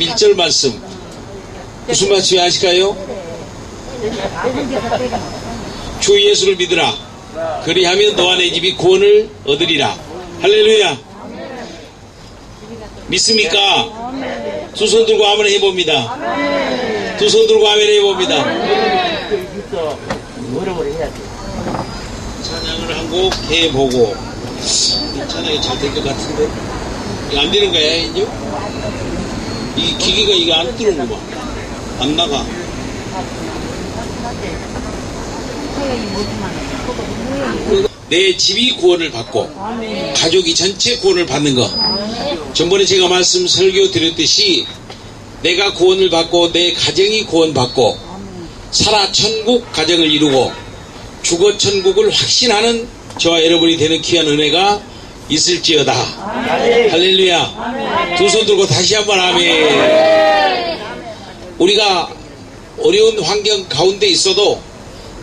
1절 말씀. 무슨 말씀이 아실까요? 주 예수를 믿으라. 그리하면 너와 내 집이 구원을 얻으리라. 할렐루야. 믿습니까? 두 손 들고 아멘 해봅니다. 두 손 들고 아멘 해봅니다. 찬양을 한 곡 해보고. 이 찬양이 잘 될 것 같은데 이거 안 되는 거야 이제? 이 기계가 이거 안 들어오구만. 안 나가. 내 집이 구원을 받고 가족이 전체 구원을 받는 것. 전번에 제가 말씀 설교 드렸듯이 내가 구원을 받고 내 가정이 구원받고 살아 천국 가정을 이루고 죽어 천국을 확신하는 저와 여러분이 되는 귀한 은혜가 있을지어다. 할렐루야. 두 손 들고 다시 한번 아멘. 우리가 어려운 환경 가운데 있어도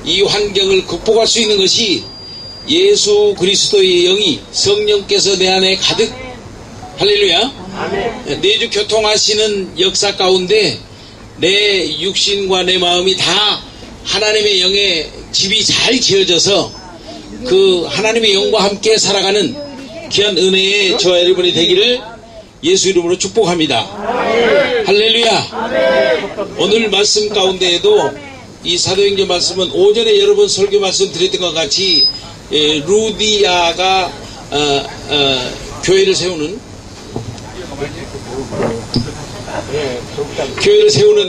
이 환경을 극복할 수 있는 것이 예수 그리스도의 영이 성령께서 내 안에 가득. 할렐루야. 내주 교통하시는 역사 가운데 내 육신과 내 마음이 다 하나님의 영의 집이 잘 지어져서 그 하나님의 영과 함께 살아가는 귀한 은혜의 저와 여러분이 되기를 예수 이름으로 축복합니다. 할렐루야. 오늘 말씀 가운데에도 이 사도행전 말씀은 오전에 여러분 설교 말씀 드렸던 것 같이 루디아가 교회를 세우는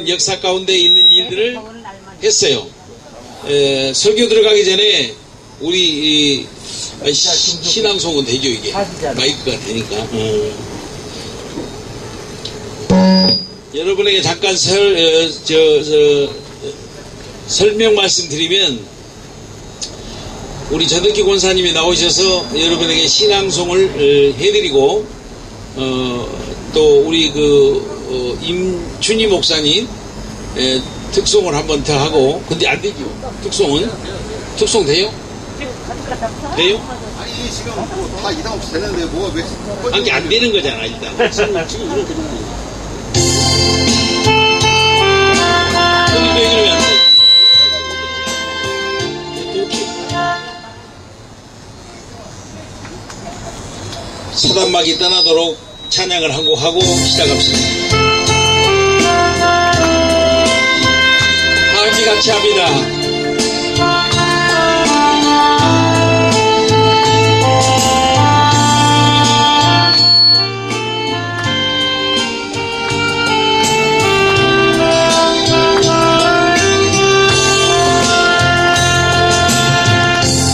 역사 가운데 있는 일들을 했어요. 설교 들어가기 전에 우리 신앙송은 되죠. 이게 마이크가 되니까. 여러분에게 잠깐 설명 말씀드리면 우리 전덕기 권사님이 나오셔서 여러분에게 신앙송을 해드리고 또 우리 임춘희 목사님 특송을 한번 더 하고. 근데 안 되죠. 특송 돼요? 돼요? 아니 지금 뭐 다 이상 없이 되는데 뭐가 왜? 아니 안 되는 거잖아 일단. 지금 이런 거죠. 근데 왜 그러면 안 돼? 사단막이 떠나도록 찬양을 한 곡 하고 시작합시다. 다 함께 같이 합니다.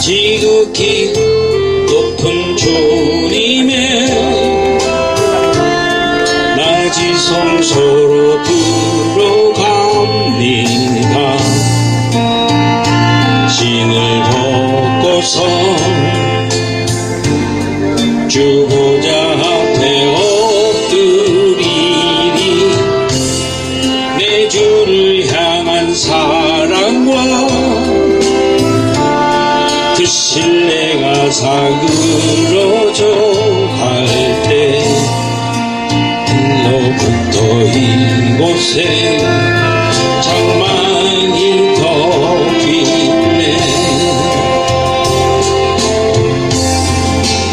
지극히 높은 주님의 낮이 성소로 들어갑니다. 신을 벗고서 주 보좌 앞에 엎드리니 내 주를 향한 사랑과 그 신뢰가 사그러져 갈 때 일로부터 이곳에 장막이 더 깊네.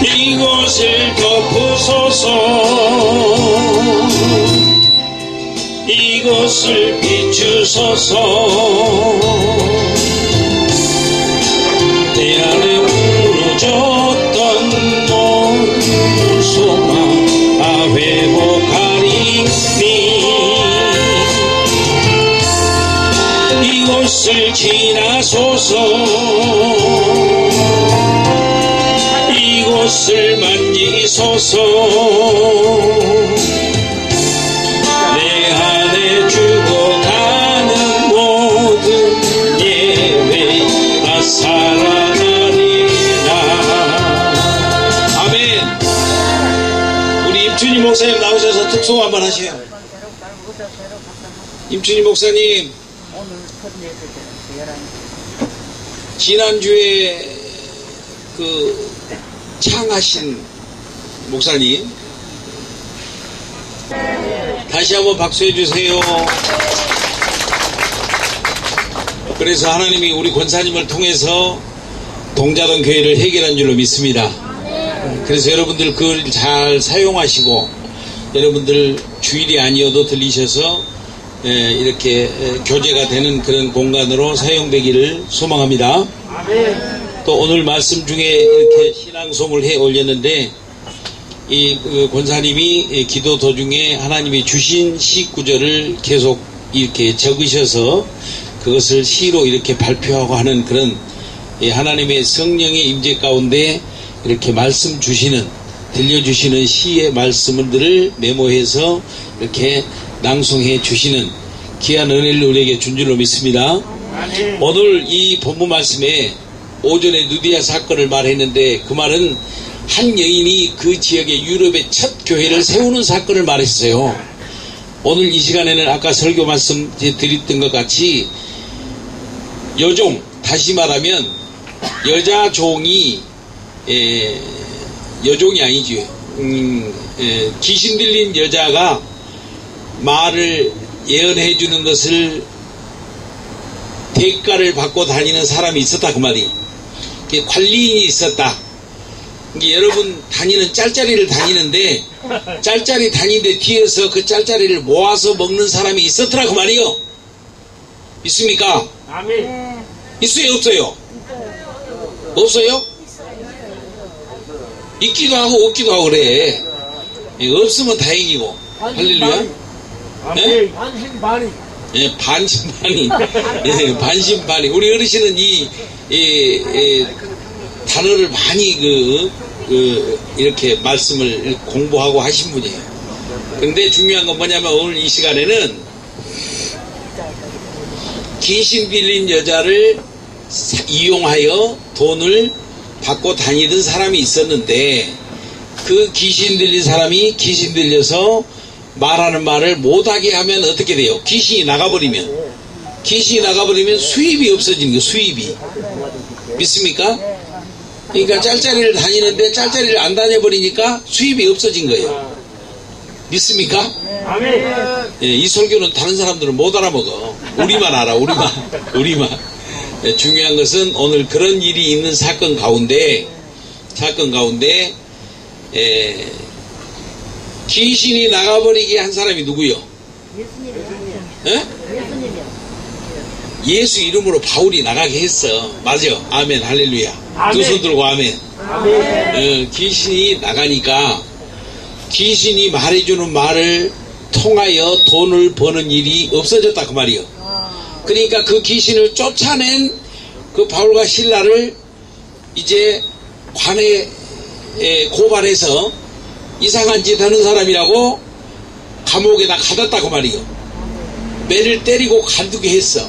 이곳을 덮으소서. 이곳을 비추소서. 내 안에 무너졌던 모든 소망 다 회복하리니 이곳을 지나소서. 이곳을 만지소서. 내 안에 죽어가는 모든 예외가 살아나리라. 아멘. 우리 임춘희 목사님 나오셔서 특송 한번 하세요. 임춘희 목사님, 지난주에 창하신 목사님 다시 한번 박수해 주세요. 그래서 하나님이 우리 권사님을 통해서 동자동 교회를 해결한 줄로 믿습니다. 그래서 여러분들 그걸 잘 사용하시고 여러분들 주일이 아니어도 들리셔서 이렇게 교제가 되는 그런 공간으로 사용되기를 소망합니다. 또 오늘 말씀 중에 이렇게 신앙송을 해 올렸는데 이 권사님이 기도 도중에 하나님이 주신 시 구절을 계속 이렇게 적으셔서 그것을 시로 이렇게 발표하고 하는 그런 하나님의 성령의 임재 가운데 이렇게 말씀 주시는 들려주시는 시의 말씀들을 메모해서 이렇게 낭송해 주시는 귀한 은혜를 우리에게 준 줄로 믿습니다. 오늘 이 본문 말씀에 오전에 누디아 사건을 말했는데 그 말은 한 여인이 그 지역의 유럽의 첫 교회를 세우는 사건을 말했어요. 오늘 이 시간에는 아까 설교 말씀 드렸던 것 같이 여종, 다시 말하면 여자 종이 여종이 아니지 귀신 들린 여자가 말을 예언해 주는 것을 대가를 받고 다니는 사람이 있었다 그 말이. 관리인이 있었다. 여러분 다니는 짤짜리를 다니는데 짤짜리 다니는데 뒤에서 그 짤짜리를 모아서 먹는 사람이 있었더라 그 말이요. 있습니까? 아멘. 있어요 없어요? 없어요? 있기도 하고 없기도 하고 그래. 없으면 다행이고. 할렐루야. 아멘. 반신반의. 예, 반신반의. 예, 반신반의. 우리 어르신은 이 단어를 많이 이렇게 말씀을 공부하고 하신 분이에요. 그런데 중요한 건 뭐냐면 오늘 이 시간에는 귀신 들린 여자를 이용하여 돈을 받고 다니던 사람이 있었는데 그 귀신 들린 사람이 귀신 들려서 말하는 말을 못하게 하면 어떻게 돼요? 귀신이 나가버리면 수입이 없어지는 거예요. 수입이. 믿습니까? 그러니까 짤짜리를 다니는데 짤짜리를 안 다녀버리니까 수입이 없어진 거예요. 믿습니까? 아멘. 예, 이 설교는 다른 사람들은 못 알아먹어. 우리만 알아. 우리만. 예, 중요한 것은 오늘 그런 일이 있는 사건 가운데 귀신이 나가버리게 한 사람이 누구요? 예? 예수 이름으로 바울이 나가게 했어. 맞아. 아멘. 할렐루야. 두 손 들고 아멘. 귀신이 나가니까 귀신이 말해주는 말을 통하여 돈을 버는 일이 없어졌다 그 말이요. 그러니까 그 귀신을 쫓아낸 그 바울과 실라를 이제 관에 고발해서 이상한 짓 하는 사람이라고 감옥에다 가뒀다 그 말이요. 매를 때리고 간두게 했어.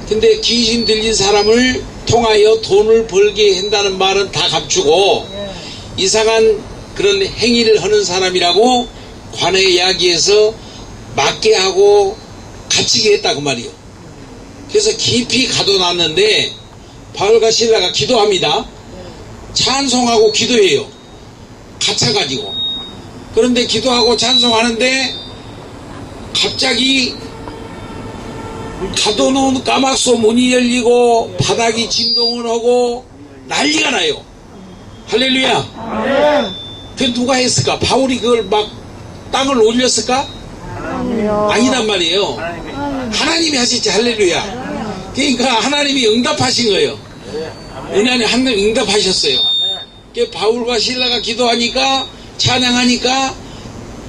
근데 귀신 들린 사람을 통하여 돈을 벌게 한다는 말은 다 감추고 이상한 그런 행위를 하는 사람이라고 관에 이야기해서 맞게 하고 갇히게 했다 그 말이요. 그래서 깊이 가둬놨는데 바울과 실라가 기도합니다. 찬송하고 기도해요. 갇혀가지고. 그런데 기도하고 찬송하는데 갑자기 가둬놓은 까막소 문이 열리고 바닥이 진동을 하고 난리가 나요. 할렐루야. 그 누가 했을까? 바울이 그걸 막 땅을 올렸을까? 아니란 말이에요. 하나님이 하셨지. 할렐루야. 그러니까 하나님이 응답하신 거예요. 하나님 응답하셨어요. 바울과 실라가 기도하니까 찬양하니까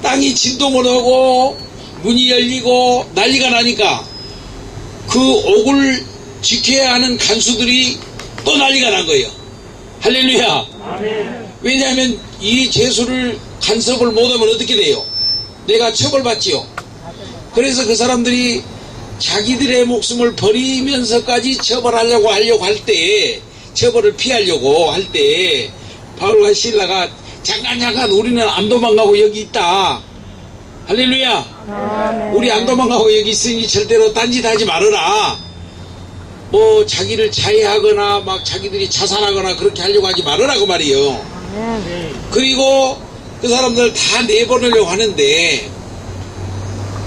땅이 진동을 하고 문이 열리고 난리가 나니까 그 옥을 지켜야 하는 간수들이 또 난리가 난 거예요. 할렐루야. 왜냐하면 이 죄수를 간섭을 못하면 어떻게 돼요? 내가 처벌받지요. 그래서 그 사람들이 자기들의 목숨을 버리면서까지 처벌하려고 할 때, 처벌을 피하려고 할 때 바울과 실라가 잠깐 우리는 안 도망가고 여기 있다. 할렐루야. 우리 안 도망가고 여기 있으니 절대로 딴짓 하지 말아라. 뭐 자기를 자해하거나 막 자기들이 자살하거나 그렇게 하려고 하지 말아라 그 말이에요. 그리고 그 사람들 다 내보내려고 하는데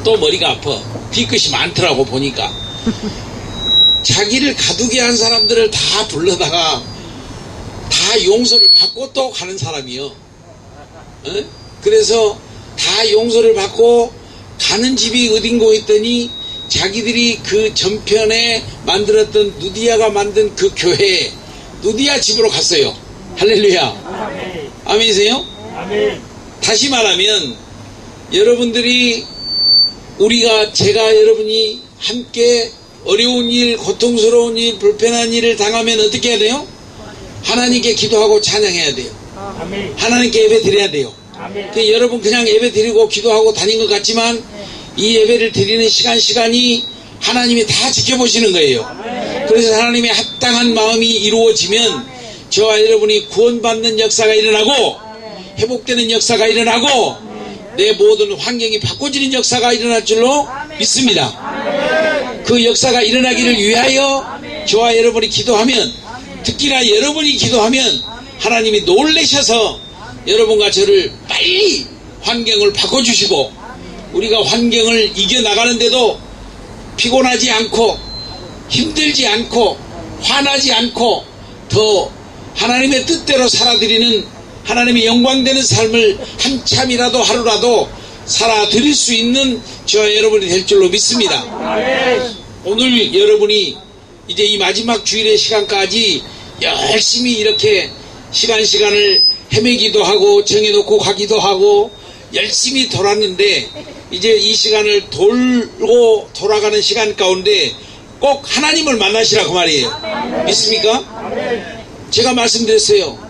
또 머리가 아파. 뒤끝이 많더라고 보니까. 자기를 가두게 한 사람들을 다 불러다가 다 용서를 받고 또 가는 사람이요. 어? 그래서 다 용서를 받고 가는 집이 어딘고 했더니 자기들이 그 전편에 만들었던 누디아가 만든 그 교회 누디아 집으로 갔어요. 할렐루야. 아멘. 아멘이세요? 아멘. 다시 말하면 여러분들이 제가 여러분이 함께 어려운 일, 고통스러운 일, 불편한 일을 당하면 어떻게 해야 돼요? 하나님께 기도하고 찬양해야 돼요. 아멘. 하나님께 예배 드려야 돼요. 아멘. 여러분 그냥 예배 드리고 기도하고 다닌 것 같지만 이 예배를 드리는 시간이 하나님이 다 지켜보시는 거예요. 그래서 하나님의 합당한 마음이 이루어지면 저와 여러분이 구원받는 역사가 일어나고 회복되는 역사가 일어나고 내 모든 환경이 바꿔지는 역사가 일어날 줄로 믿습니다. 그 역사가 일어나기를 위하여 저와 여러분이 기도하면, 특히나 여러분이 기도하면 하나님이 놀라셔서 여러분과 저를 빨리 환경을 바꿔주시고 우리가 환경을 이겨나가는데도 피곤하지 않고 힘들지 않고 화나지 않고 더 하나님의 뜻대로 살아드리는 하나님의 영광되는 삶을 한참이라도 하루라도 살아드릴 수 있는 저와 여러분이 될 줄로 믿습니다. 오늘 여러분이 이제 이 마지막 주일의 시간까지 열심히 이렇게 시간을 헤매기도 하고 정해놓고 가기도 하고 열심히 돌았는데 이제 이 시간을 돌고 돌아가는 시간 가운데 꼭 하나님을 만나시라 그 말이에요. 믿습니까? 제가 말씀드렸어요.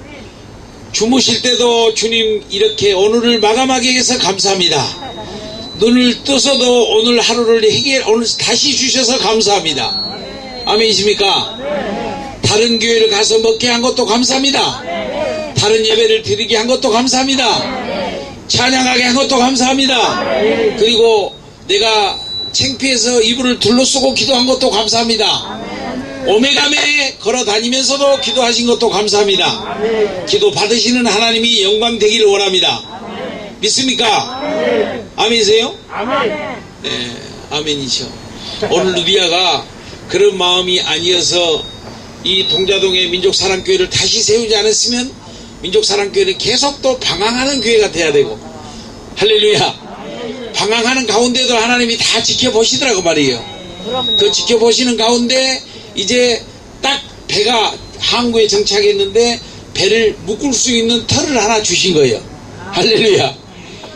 주무실 때도 주님 이렇게 오늘을 마감하게 해서 감사합니다. 눈을 떠서도 오늘 하루를 오늘 다시 주셔서 감사합니다. 아멘이십니까? 다른 교회를 가서 먹게 한 것도 감사합니다. 다른 예배를 드리게 한 것도 감사합니다. 찬양하게 한 것도 감사합니다. 그리고 내가 창피해서 이불을 둘러쓰고 기도한 것도 감사합니다. 오메가메 걸어 다니면서도 기도하신 것도 감사합니다. 기도 받으시는 하나님이 영광 되기를 원합니다. 믿습니까? 아멘이세요? 네, 아멘이죠. 오늘 누디아가 그런 마음이 아니어서 이 동자동의 민족사랑교회를 다시 세우지 않았으면 민족사랑교회는 계속 또 방황하는 교회가 돼야 되고, 할렐루야. 방황하는 가운데도 하나님이 다 지켜보시더라고 말이에요. 그 지켜보시는 가운데 이제 딱 배가 항구에 정착했는데 배를 묶을 수 있는 터를 하나 주신 거예요. 할렐루야.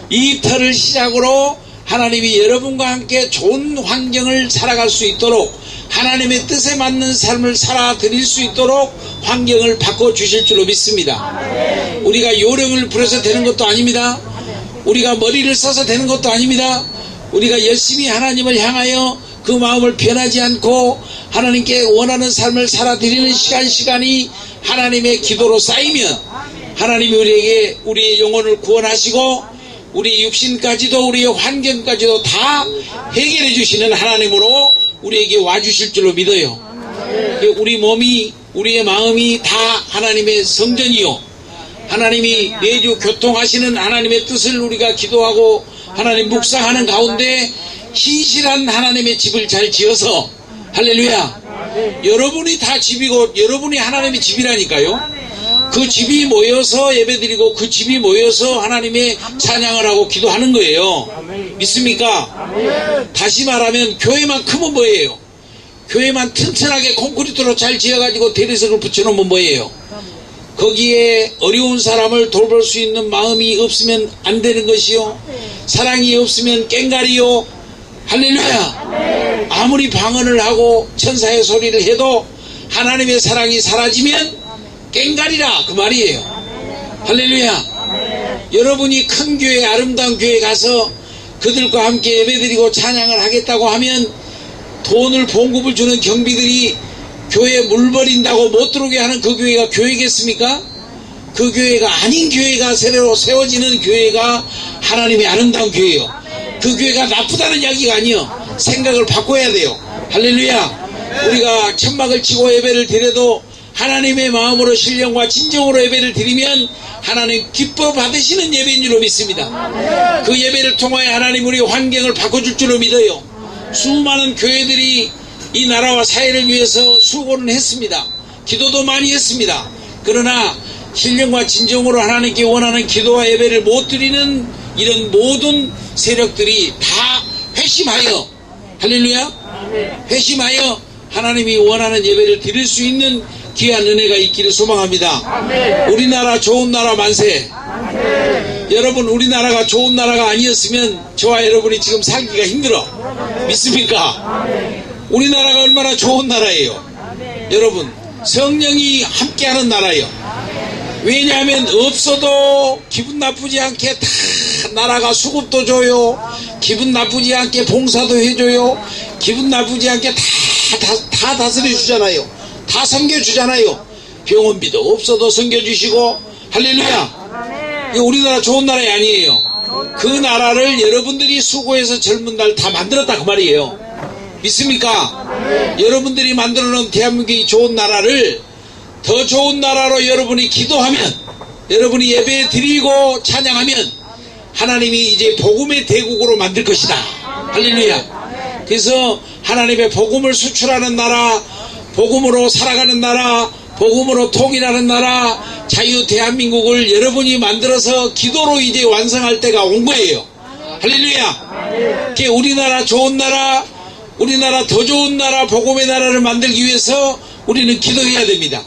이 터를 시작으로 하나님이 여러분과 함께 좋은 환경을 살아갈 수 있도록, 하나님의 뜻에 맞는 삶을 살아드릴 수 있도록 환경을 바꿔주실 줄로 믿습니다. 우리가 요령을 부려서 되는 것도 아닙니다. 우리가 머리를 써서 되는 것도 아닙니다. 우리가 열심히 하나님을 향하여 그 마음을 변하지 않고 하나님께 원하는 삶을 살아드리는 시간이 하나님의 기도로 쌓이면 하나님이 우리에게 우리의 영혼을 구원하시고 우리 육신까지도 우리의 환경까지도 다 해결해 주시는 하나님으로 우리에게 와주실 줄로 믿어요. 우리 몸이, 우리의 마음이 다 하나님의 성전이요, 하나님이 매주 교통하시는 하나님의 뜻을 우리가 기도하고 하나님 묵상하는 가운데 신실한 하나님의 집을 잘 지어서, 할렐루야, 여러분이 다 집이고 여러분이 하나님의 집이라니까요. 그 집이 모여서 예배드리고 그 집이 모여서 하나님의 찬양을 하고 기도하는 거예요. 믿습니까? 다시 말하면 교회만 크면 뭐예요? 교회만 튼튼하게 콘크리트로 잘 지어가지고 대리석을 붙여놓으면 뭐예요? 거기에 어려운 사람을 돌볼 수 있는 마음이 없으면 안 되는 것이요, 사랑이 없으면 꽹가리요. 할렐루야. 아무리 방언을 하고 천사의 소리를 해도 하나님의 사랑이 사라지면 꽹가리라 그 말이에요. 할렐루야. 여러분이 큰 교회, 아름다운 교회 가서 그들과 함께 예배드리고 찬양을 하겠다고 하면 돈을 봉급을 주는 경비들이 교회에 물 버린다고 못 들어오게 하는 그 교회가 교회겠습니까? 그 교회가 아닌 교회가 새로 세워지는 교회가 하나님의 아름다운 교회요. 그 교회가 나쁘다는 이야기가 아니요. 생각을 바꿔야 돼요. 할렐루야. 우리가 천막을 치고 예배를 드려도 하나님의 마음으로 신령과 진정으로 예배를 드리면 하나님 기뻐 받으시는 예배인 줄로 믿습니다. 그 예배를 통하여 하나님 우리 환경을 바꿔줄 줄로 믿어요. 수많은 교회들이 이 나라와 사회를 위해서 수고는 했습니다. 기도도 많이 했습니다. 그러나 신령과 진정으로 하나님께 원하는 기도와 예배를 못 드리는 이런 모든 세력들이 다 회심하여, 할렐루야, 회심하여 하나님이 원하는 예배를 드릴 수 있는 귀한 은혜가 있기를 소망합니다. 우리나라 좋은 나라 만세. 여러분, 우리나라가 좋은 나라가 아니었으면 저와 여러분이 지금 살기가 힘들어. 믿습니까? 우리나라가 얼마나 좋은 나라예요. 여러분, 성령이 함께하는 나라예요. 왜냐하면 없어도 기분 나쁘지 않게 다 나라가 수급도 줘요. 기분 나쁘지 않게 봉사도 해줘요. 기분 나쁘지 않게 다 다스려 주잖아요. 다 섬겨주잖아요. 병원비도 없어도 섬겨주시고, 할렐루야. 이거 우리나라 좋은 나라 아니에요. 그 나라를 여러분들이 수고해서 젊은 날 다 만들었다 그 말이에요. 믿습니까? 여러분들이 만들어 놓은 대한민국이 좋은 나라를 더 좋은 나라로 여러분이 기도하면, 여러분이 예배 드리고 찬양하면 하나님이 이제 복음의 대국으로 만들 것이다. 할렐루야. 그래서 하나님의 복음을 수출하는 나라, 복음으로 살아가는 나라, 복음으로 통일하는 나라, 자유 대한민국을 여러분이 만들어서 기도로 이제 완성할 때가 온 거예요. 할렐루야. 우리나라 좋은 나라, 우리나라 더 좋은 나라, 복음의 나라를 만들기 위해서 우리는 기도해야 됩니다.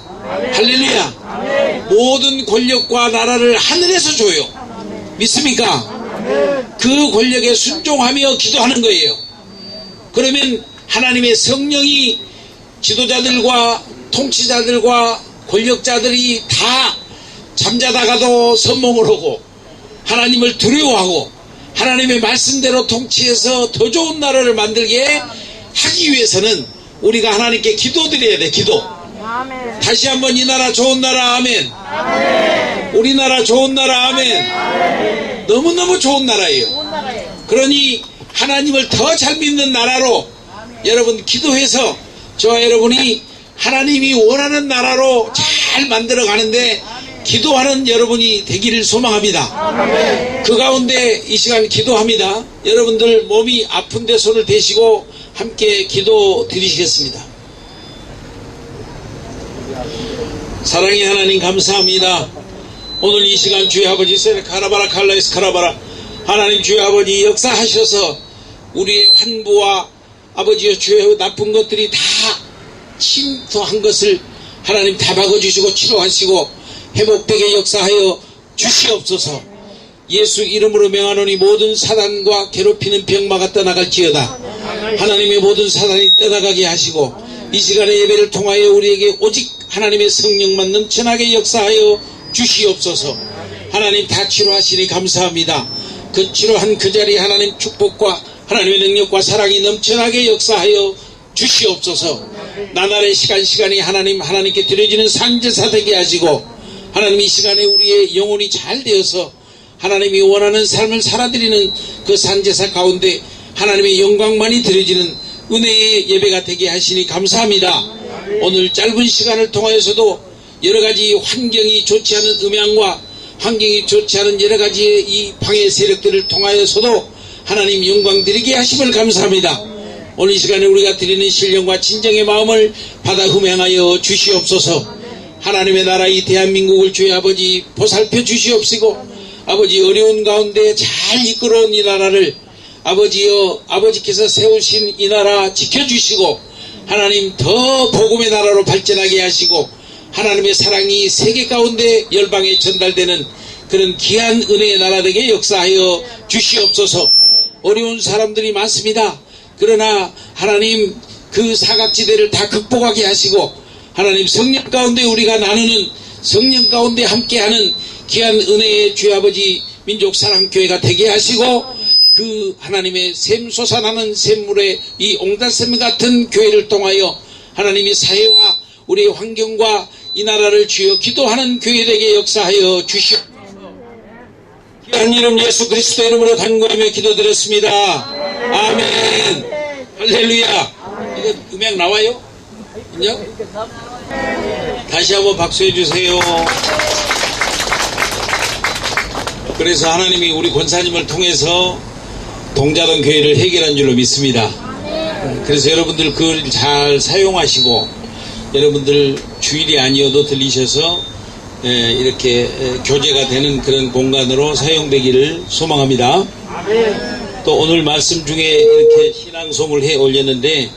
할렐루야. 모든 권력과 나라를 하늘에서 줘요. 믿습니까? 그 권력에 순종하며 기도하는 거예요. 그러면 하나님의 성령이 지도자들과 통치자들과 권력자들이 다 잠자다가도 선몽을 하고 하나님을 두려워하고 하나님의 말씀대로 통치해서 더 좋은 나라를 만들게 하기 위해서는 우리가 하나님께 기도드려야 돼. 기도. 다시 한번 이 나라 좋은 나라 아멘. 우리나라 좋은 나라 아멘. 너무너무 좋은 나라예요. 그러니 하나님을 더 잘 믿는 나라로 여러분 기도해서 저와 여러분이 하나님이 원하는 나라로 잘 만들어 가는데 기도하는 여러분이 되기를 소망합니다. 그 가운데 이 시간 기도합니다. 여러분들 몸이 아픈데 손을 대시고 함께 기도 드리시겠습니다. 사랑의 하나님 감사합니다. 오늘 이 시간 주의 아버지 세레카라바라 칼라이스 카라바라 하나님 주의 아버지 역사하셔서 우리의 환부와 아버지의 주의 나쁜 것들이 다 침투한 것을 하나님 다 박아주시고 치료하시고 회복되게 역사하여 주시옵소서. 예수 이름으로 명하노니 모든 사단과 괴롭히는 병마가 떠나갈지어다. 하나님의 모든 사단이 떠나가게 하시고 이 시간의 예배를 통하여 우리에게 오직 하나님의 성령만 넘쳐나게 역사하여 주시옵소서. 하나님 다 치료하시니 감사합니다. 그 치료한 그 자리에 하나님 축복과 하나님의 능력과 사랑이 넘쳐나게 역사하여 주시옵소서. 나날의 시간이 하나님께 드려지는 산제사 되게 하시고 하나님 이 시간에 우리의 영혼이 잘 되어서 하나님이 원하는 삶을 살아드리는 그 산제사 가운데 하나님의 영광만이 드려지는 은혜의 예배가 되게 하시니 감사합니다. 오늘 짧은 시간을 통하여서도 여러가지 환경이 좋지 않은 음향과 환경이 좋지 않은 여러가지의 이 방해 세력들을 통하여서도 하나님 영광 드리게 하심을 감사합니다. 오늘 이 시간에 우리가 드리는 신령과 진정의 마음을 받아 흠행하여 주시옵소서. 하나님의 나라 이 대한민국을 주의 아버지 보살펴 주시옵시고 아버지 어려운 가운데 잘 이끌어온 이 나라를 아버지여 아버지께서 세우신 이 나라 지켜주시고 하나님 더 복음의 나라로 발전하게 하시고 하나님의 사랑이 세계 가운데 열방에 전달되는 그런 귀한 은혜의 나라 되게 역사하여 주시옵소서. 어려운 사람들이 많습니다. 그러나 하나님 그 사각지대를 다 극복하게 하시고 하나님 성령 가운데 우리가 나누는 성령 가운데 함께하는 귀한 은혜의 주 아버지 민족사랑교회가 되게 하시고 그 하나님의 샘 솟아나는 샘물의 이 옹달샘 같은 교회를 통하여 하나님이 사회와 우리의 환경과 이 나라를 주여 기도하는 교회 되게 역사하여 주시오. 귀한 이름 예수 그리스도 이름으로 간구하며 기도드렸습니다. 아멘. 할렐루야. 이거 음악 나와요? 그냥? 다시 한번 박수해 주세요. 그래서 하나님이 우리 권사님을 통해서 동자동 교회를 해결한 줄로 믿습니다. 그래서 여러분들 그걸 잘 사용하시고 여러분들 주일이 아니어도 들리셔서 이렇게 교제가 되는 그런 공간으로 사용되기를 소망합니다. 또 오늘 말씀 중에 이렇게 신앙송을 해 올렸는데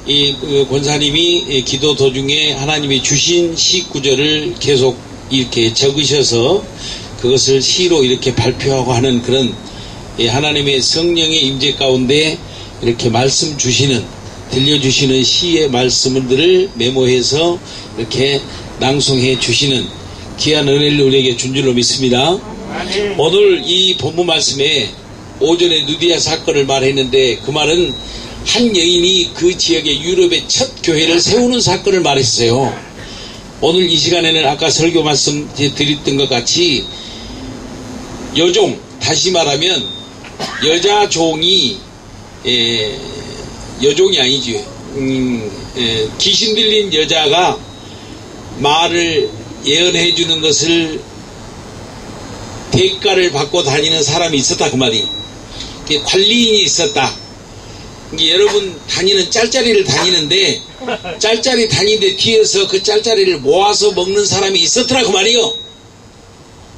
이 권사님이 기도 도중에 하나님이 주신 시 구절을 계속 이렇게 적으셔서 그것을 시로 이렇게 발표하고 하는 그런 하나님의 성령의 임재 가운데 이렇게 말씀 주시는 들려주시는 시의 말씀들을 메모해서 이렇게 낭송해 주시는 귀한 은혜를 우리에게 준 줄로 믿습니다. 오늘 이 본문 말씀에 오전에 누디아 사건을 말했는데 그 말은 한 여인이 그 지역의 유럽의 첫 교회를 세우는 사건을 말했어요. 오늘 이 시간에는 아까 설교 말씀 드렸던 것 같이 여종, 다시 말하면 여자 종이 여종이 아니지 귀신 들린 여자가 말을 예언해 주는 것을 대가를 받고 다니는 사람이 있었다 그 말이. 관리인이 있었다. 여러분 다니는 짤짜리를 다니는데 짤짜리 다니는데 뒤에서 그 짤짜리를 모아서 먹는 사람이 있었더라 그 말이요.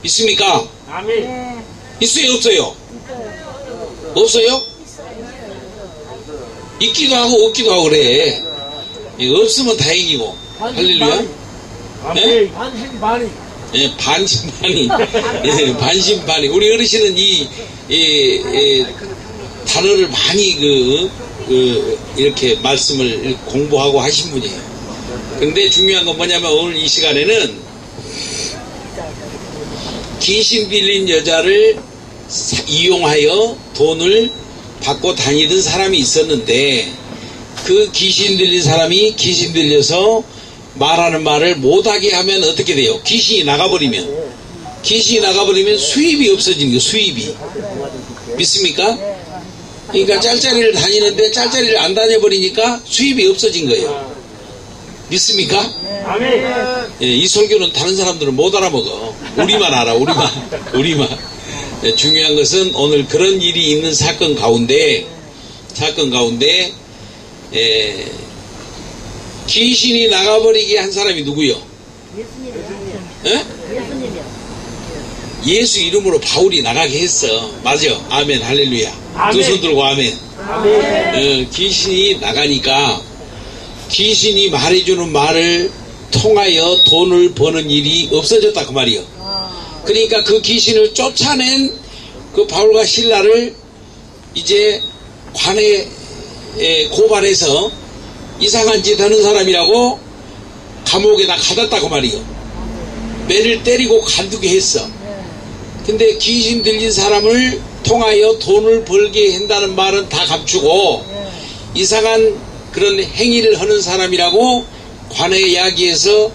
있습니까? 아멘. 있어요 없어요? 없어요? 있기도 하고 없기도 하고 그래. 없으면 다행이고. 할렐루야. 아멘. 반신반의. 예, 반신반의. 예, 반신반의. 우리 어르신은 이 단어를 많이 이렇게 말씀을 공부하고 하신 분이에요. 근데 중요한 건 뭐냐면 오늘 이 시간에는 귀신 들린 여자를 이용하여 돈을 받고 다니던 사람이 있었는데 그 귀신 들린 사람이 귀신 들려서 말하는 말을 못하게 하면 어떻게 돼요? 귀신이 나가버리면 수입이 없어지는 거예요. 수입이. 믿습니까? 그러니까 짤짜리를 다니는데 짤짜리를 안 다녀버리니까 수입이 없어진 거예요. 믿습니까? 아멘. 예, 이 설교는 다른 사람들은 못 알아먹어. 우리만 알아. 우리만. 예, 중요한 것은 오늘 그런 일이 있는 사건 가운데 귀신이 나가버리게 한 사람이 누구요? 예? 예수 이름으로 바울이 나가게 했어. 맞아. 아멘. 할렐루야. 두 손 들고 아멘. 귀신이 나가니까 귀신이 말해주는 말을 통하여 돈을 버는 일이 없어졌다 그 말이요. 그러니까 그 귀신을 쫓아낸 그 바울과 실라를 이제 관에 고발해서 이상한 짓 하는 사람이라고 감옥에다 가뒀다 그 말이요. 매를 때리고 간두게 했어. 근데 귀신 들린 사람을 통하여 돈을 벌게 한다는 말은 다 감추고 이상한 그런 행위를 하는 사람이라고 관에 이야기해서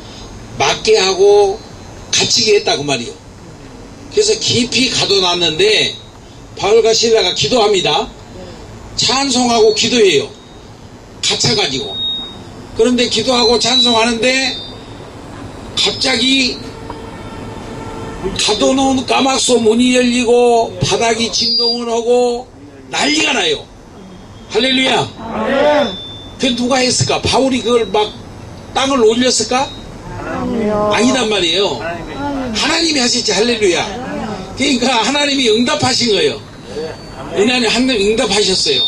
맞게 하고 갇히게 했다 그 말이요. 그래서 깊이 가둬놨는데 바울과 실라가 기도합니다. 찬송하고 기도해요. 갇혀가지고. 그런데 기도하고 찬송하는데 갑자기 가둬놓은 까막소 문이 열리고 바닥이 진동을 하고 난리가 나요. 할렐루야. 그 누가 했을까? 바울이 그걸 막 땅을 올렸을까? 아니단 말이에요. 하나님이 하셨지. 할렐루야. 그러니까 하나님이 응답하신 거예요. 하나님 응답하셨어요.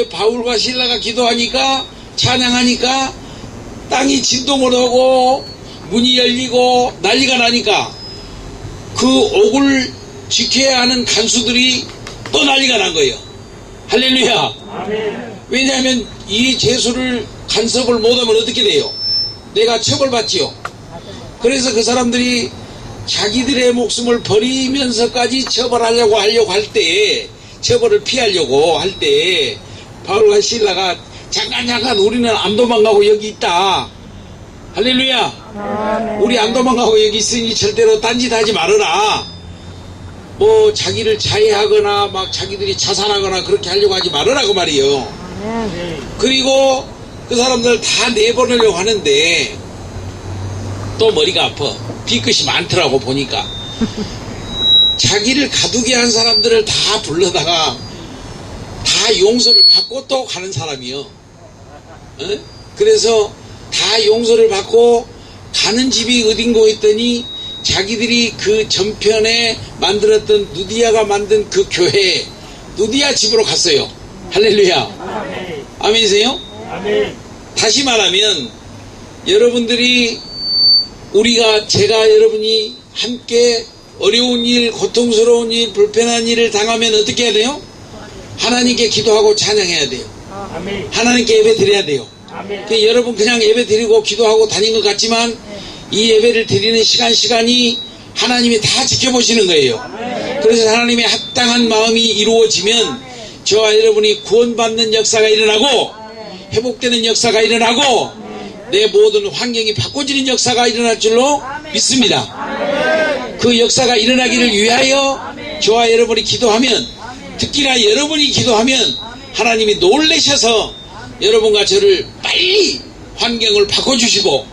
바울과 실라가 기도하니까 찬양하니까 땅이 진동을 하고 문이 열리고 난리가 나니까 그 옥을 지켜야 하는 간수들이 또 난리가 난 거예요. 할렐루야. 왜냐하면 이 제수를 간섭을 못하면 어떻게 돼요? 내가 처벌받지요. 그래서 그 사람들이 자기들의 목숨을 버리면서까지 처벌하려고 할 때, 처벌을 피하려고 할 때 바울과 실라가 잠깐 우리는 안 도망가고 여기 있다. 할렐루야. 우리 안 도망가고 여기 있으니 절대로 딴짓하지 말아라. 뭐 자기를 자해하거나 막 자기들이 자살하거나 그렇게 하려고 하지 말아라 그 말이에요. 그리고 그 사람들 다 내보내려고 하는데 또 머리가 아파. 뒤끝이 많더라고 보니까. 자기를 가두게 한 사람들을 다 불러다가 다 용서를 받고 또 가는 사람이요. 어? 그래서 다 용서를 받고 가는 집이 어딘고 했더니 자기들이 그 전편에 만들었던 누디아가 만든 그 교회 누디아 집으로 갔어요. 할렐루야. 아멘이세요? 아멘. 다시 말하면 여러분들이 제가 여러분이 함께 어려운 일, 고통스러운 일, 불편한 일을 당하면 어떻게 해야 돼요? 하나님께 기도하고 찬양해야 돼요. 아멘. 하나님께 예배 드려야 돼요. 아멘. 여러분 그냥 예배 드리고 기도하고 다닌 것 같지만 이 예배를 드리는 시간이 하나님이 다 지켜보시는 거예요. 그래서 하나님의 합당한 마음이 이루어지면 저와 여러분이 구원받는 역사가 일어나고 회복되는 역사가 일어나고 내 모든 환경이 바꿔지는 역사가 일어날 줄로 믿습니다. 그 역사가 일어나기를 위하여 저와 여러분이 기도하면, 특히나 여러분이 기도하면 하나님이 놀라셔서 여러분과 저를 빨리 환경을 바꿔주시고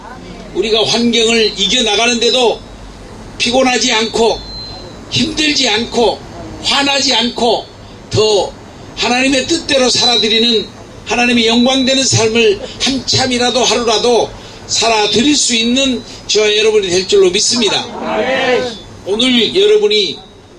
우리가 환경을 이겨나가는데도 피곤하지 않고 힘들지 않고 화나지 않고 더 하나님의 뜻대로 살아드리는, 하나님의 영광되는 삶을 한참이라도 하루라도 살아드릴 수 있는 저와 여러분이 될 줄로 믿습니다. 오늘 여러분이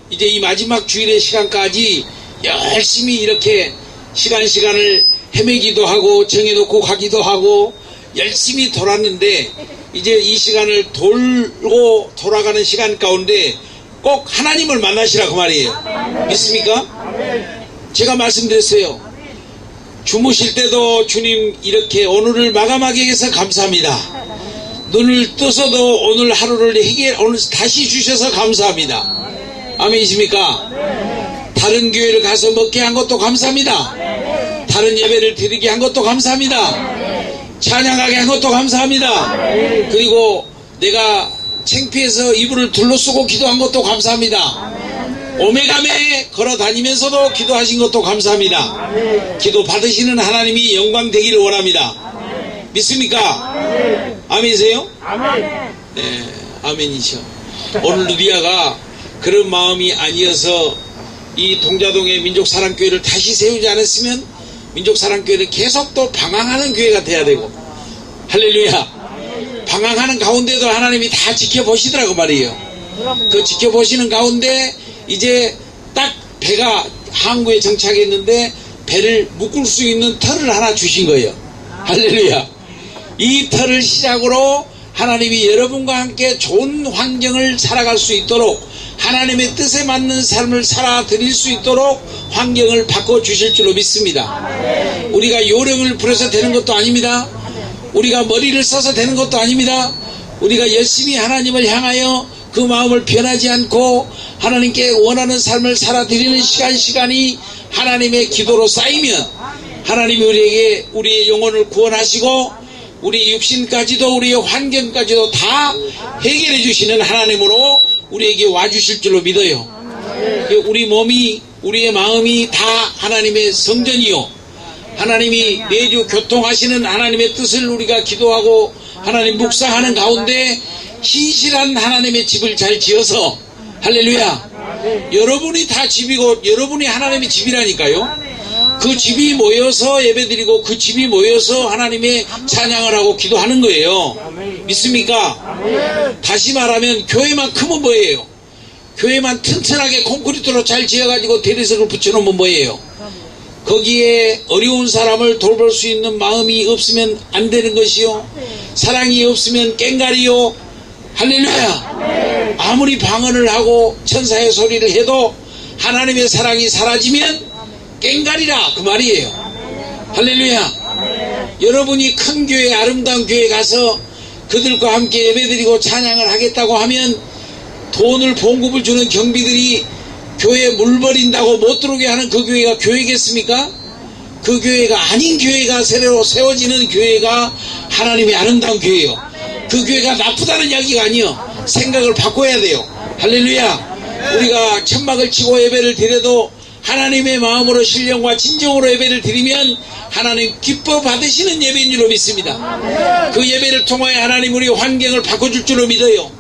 이제 이 마지막 주일의 시간까지 열심히 이렇게 시간을 헤매기도 하고 정해놓고 가기도 하고 열심히 돌았는데, 이제 이 시간을 돌고 돌아가는 시간 가운데 꼭 하나님을 만나시라 그 말이에요. 믿습니까? 제가 말씀드렸어요. 주무실 때도 주님 이렇게 오늘을 마감하게 해서 감사합니다. 눈을 떠서도 오늘 하루를 오늘 다시 주셔서 감사합니다. 아멘이십니까? 다른 교회를 가서 먹게 한 것도 감사합니다. 다른 예배를 드리게 한 것도 감사합니다. 찬양하게 한 것도 감사합니다. 그리고 내가 창피해서 이불을 둘러쓰고 기도한 것도 감사합니다. 오메가메 걸어 다니면서도 기도하신 것도 감사합니다. 기도 받으시는 하나님이 영광 되기를 원합니다. 믿습니까? 아멘이세요? 네, 아멘이죠. 오늘 누디아가 그런 마음이 아니어서 이 동자동의 민족사랑교회를 다시 세우지 않았으면 민족사랑교회를 계속 또 방황하는 교회가 돼야 되고, 할렐루야. 방황하는 가운데도 하나님이 다 지켜보시더라고 말이에요. 그 지켜보시는 가운데 이제 딱 배가 항구에 정착했는데 배를 묶을 수 있는 터를 하나 주신 거예요. 할렐루야. 이 터를 시작으로 하나님이 여러분과 함께 좋은 환경을 살아갈 수 있도록, 하나님의 뜻에 맞는 삶을 살아드릴 수 있도록 환경을 바꿔주실 줄로 믿습니다. 우리가 요령을 부려서 되는 것도 아닙니다. 우리가 머리를 써서 되는 것도 아닙니다. 우리가 열심히 하나님을 향하여 그 마음을 변하지 않고 하나님께 원하는 삶을 살아드리는 시간이 하나님의 기도로 쌓이면 하나님이 우리에게 우리의 영혼을 구원하시고 우리 육신까지도 우리의 환경까지도 다 해결해 주시는 하나님으로 우리에게 와주실 줄로 믿어요. 우리 몸이, 우리의 마음이 다 하나님의 성전이요, 하나님이 내주 교통하시는 하나님의 뜻을 우리가 기도하고 하나님 묵상하는 가운데 신실한 하나님의 집을 잘 지어서, 할렐루야, 여러분이 다 집이고 여러분이 하나님의 집이라니까요. 그 집이 모여서 예배드리고 그 집이 모여서 하나님의 찬양을 하고 기도하는 거예요. 믿습니까? 다시 말하면 교회만 크면 뭐예요? 교회만 튼튼하게 콘크리트로 잘 지어가지고 대리석을 붙여놓으면 뭐예요? 거기에 어려운 사람을 돌볼 수 있는 마음이 없으면 안 되는 것이요, 사랑이 없으면 꽹가리요. 할렐루야. 아무리 방언을 하고 천사의 소리를 해도 하나님의 사랑이 사라지면 꽹가리라 그 말이에요. 할렐루야. 여러분이 큰 교회, 아름다운 교회 가서 그들과 함께 예배드리고 찬양을 하겠다고 하면 돈을 봉급을 주는 경비들이 교회에 물 버린다고 못 들어오게 하는 그 교회가 교회겠습니까? 그 교회가 아닌 교회가 새로 세워지는 교회가 하나님의 아름다운 교회예요. 그 교회가 나쁘다는 이야기가 아니요, 생각을 바꿔야 돼요. 할렐루야. 우리가 천막을 치고 예배를 드려도 하나님의 마음으로 신령과 진정으로 예배를 드리면 하나님 기뻐 받으시는 예배인 줄로 믿습니다. 그 예배를 통하여 하나님 우리 환경을 바꿔줄 줄로 믿어요.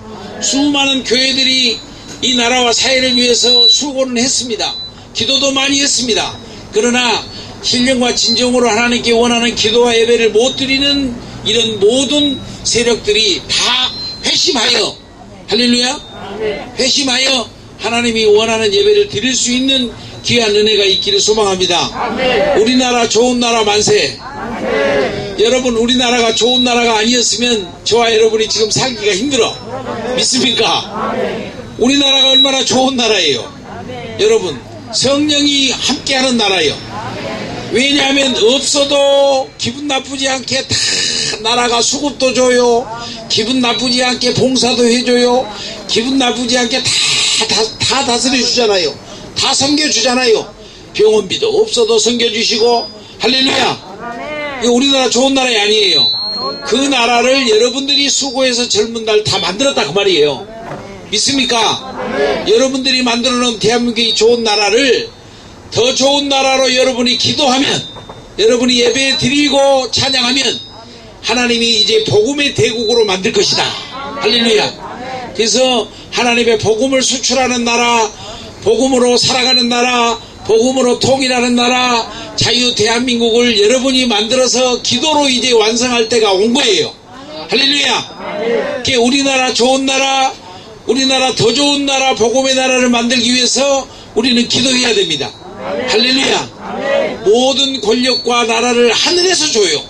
수많은 교회들이 이 나라와 사회를 위해서 수고는 했습니다. 기도도 많이 했습니다. 그러나 신령과 진정으로 하나님께 원하는 기도와 예배를 못 드리는 이런 모든 세력들이 다 회심하여, 할렐루야, 회심하여 하나님이 원하는 예배를 드릴 수 있는 귀한 은혜가 있기를 소망합니다. 우리나라 좋은 나라 만세. 여러분, 우리나라가 좋은 나라가 아니었으면 저와 여러분이 지금 살기가 힘들어. 믿습니까? 우리나라가 얼마나 좋은 나라예요. 여러분, 성령이 함께하는 나라예요. 왜냐하면 없어도 기분 나쁘지 않게 다 나라가 수급도 줘요. 기분 나쁘지 않게 봉사도 해줘요. 기분 나쁘지 않게 다 다스려 주잖아요. 다 섬겨주잖아요. 병원비도 없어도 섬겨주시고, 할렐루야. 이거 우리나라 좋은 나라 아니에요. 그 나라를 여러분들이 수고해서 젊은 날 다 만들었다 그 말이에요. 믿습니까? 여러분들이 만들어 놓은 대한민국이 좋은 나라를 더 좋은 나라로 여러분이 기도하면, 여러분이 예배 드리고 찬양하면 하나님이 이제 복음의 대국으로 만들 것이다. 할렐루야. 그래서 하나님의 복음을 수출하는 나라, 복음으로 살아가는 나라, 복음으로 통일하는 나라, 자유 대한민국을 여러분이 만들어서 기도로 이제 완성할 때가 온 거예요. 할렐루야. 우리나라 좋은 나라, 우리나라 더 좋은 나라, 복음의 나라를 만들기 위해서 우리는 기도해야 됩니다. 할렐루야. 모든 권력과 나라를 하늘에서 줘요.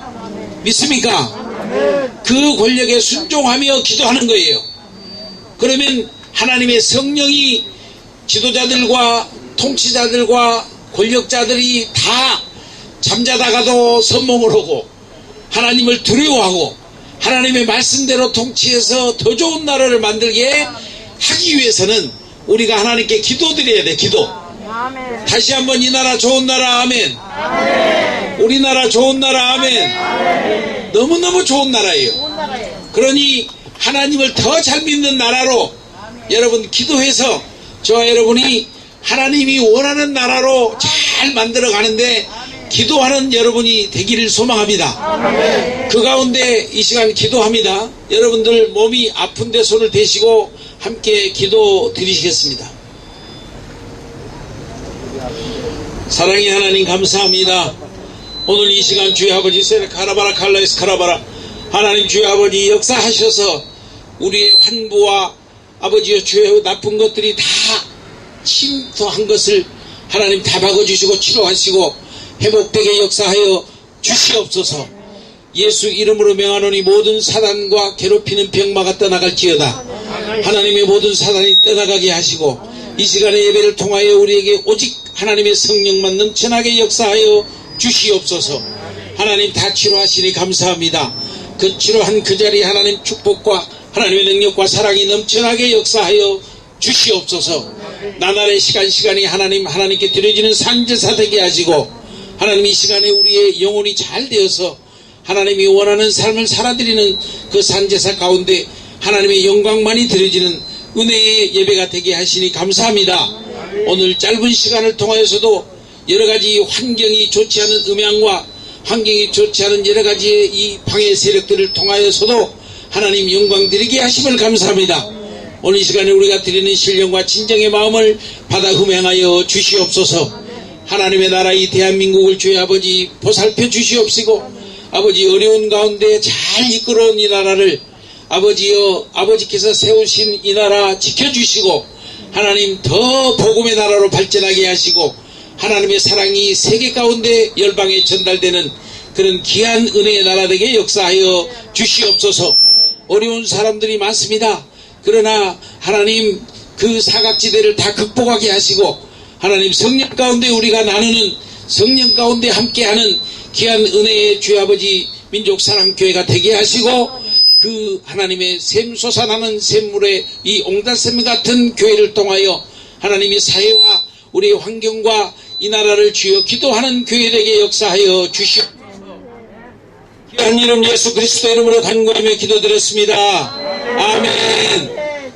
믿습니까? 그 권력에 순종하며 기도하는 거예요. 그러면 하나님의 성령이 지도자들과 통치자들과 권력자들이 다 잠자다가도 선몽을 하고 하나님을 두려워하고 하나님의 말씀대로 통치해서 더 좋은 나라를 만들게 하기 위해서는 우리가 하나님께 기도드려야 돼. 기도. 다시 한번 이 나라 좋은 나라 아멘. 우리나라 좋은 나라 아멘. 너무너무 좋은 나라예요. 그러니 하나님을 더 잘 믿는 나라로 여러분 기도해서 저와 여러분이 하나님이 원하는 나라로 잘 만들어 가는데 기도하는 여러분이 되기를 소망합니다. 그 가운데 이 시간 기도합니다. 여러분들 몸이 아픈데 손을 대시고 함께 기도 드리시겠습니다. 사랑의 하나님 감사합니다. 오늘 이 시간 주의 아버지 세르카라바라 칼라이스 카라바라 하나님 주의 아버지 역사하셔서 우리의 환부와 아버지의 주의 나쁜 것들이 다 침투한 것을 하나님 다 박아주시고 치료하시고 회복되게 역사하여 주시옵소서. 예수 이름으로 명하노니 모든 사단과 괴롭히는 병마가 떠나갈지어다. 하나님의 모든 사단이 떠나가게 하시고 이 시간의 예배를 통하여 우리에게 오직 하나님의 성령만 넘쳐나게 역사하여 주시옵소서. 하나님 다 치료하시니 감사합니다. 그 치료한 그 자리에 하나님 축복과 하나님의 능력과 사랑이 넘쳐나게 역사하여 주시옵소서. 나날의 시간이 하나님께 드려지는 산제사 되게 하시고 하나님 이 시간에 우리의 영혼이 잘 되어서 하나님이 원하는 삶을 살아드리는 그 산제사 가운데 하나님의 영광만이 드려지는 은혜의 예배가 되게 하시니 감사합니다. 오늘 짧은 시간을 통하여서도 여러가지 환경이 좋지 않은 음향과 환경이 좋지 않은 여러가지의 이 방해 세력들을 통하여서도 하나님 영광 드리게 하심을 감사합니다. 오늘 이 시간에 우리가 드리는 신령과 진정의 마음을 받아 흠행하여 주시옵소서. 하나님의 나라 이 대한민국을 주의 아버지 보살펴 주시옵시고 아버지 어려운 가운데 잘 이끌어온 이 나라를 아버지여 아버지께서 세우신 이 나라 지켜주시고 하나님 더 복음의 나라로 발전하게 하시고 하나님의 사랑이 세계 가운데 열방에 전달되는 그런 귀한 은혜의 나라 되게 역사하여 주시옵소서. 어려운 사람들이 많습니다. 그러나 하나님 그 사각지대를 다 극복하게 하시고 하나님 성령 가운데 우리가 나누는 성령 가운데 함께하는 귀한 은혜의 주의 아버지 민족사랑교회가 되게 하시고 그 하나님의 샘 솟아나는 샘물의 이 옹달샘 같은 교회를 통하여 하나님이 사회와 우리의 환경과 이 나라를 주여 기도하는 교회 되게 역사하여 주시옵소서. 귀한 이름 예수 그리스도 이름으로 간구하며 기도드렸습니다. 아멘.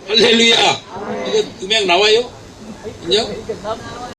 할렐루야. 이거 음향 나와요? 인정?